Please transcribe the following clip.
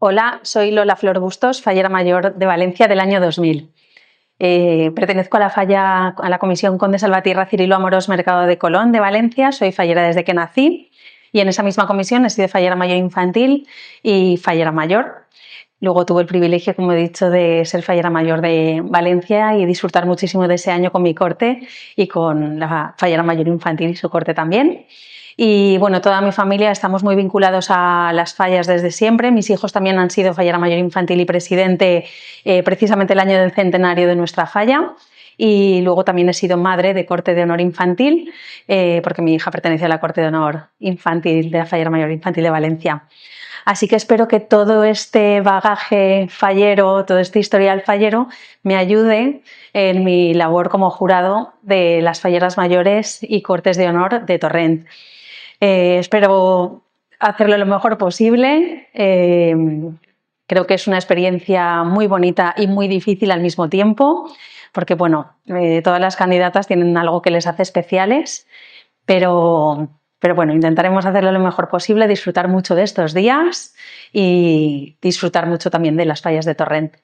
Hola, soy Lola Flor Bustos, fallera mayor de Valencia del año 2000. Pertenezco a la Comisión Conde Salvatierra Cirilo Amorós Mercado de Colón de Valencia, soy fallera desde que nací y en esa misma comisión he sido fallera mayor infantil y fallera mayor. Luego tuve el privilegio, como he dicho, de ser fallera mayor de Valencia y disfrutar muchísimo de ese año con mi corte y con la fallera mayor infantil y su corte también. Y bueno, toda mi familia estamos muy vinculados a las fallas desde siempre. Mis hijos también han sido fallera mayor infantil y presidente precisamente el año del centenario de nuestra falla. Y luego también he sido madre de corte de honor infantil, porque mi hija pertenece a la corte de honor infantil de la fallera mayor infantil de Valencia. Así que espero que todo este bagaje fallero, todo este historial fallero, me ayude en mi labor como jurado de las falleras mayores y cortes de honor de Torrent. Espero hacerlo lo mejor posible. Creo que es una experiencia muy bonita y muy difícil al mismo tiempo, porque bueno, todas las candidatas tienen algo que les hace especiales, pero bueno, intentaremos hacerlo lo mejor posible, disfrutar mucho de estos días y disfrutar mucho también de las fallas de Torrent.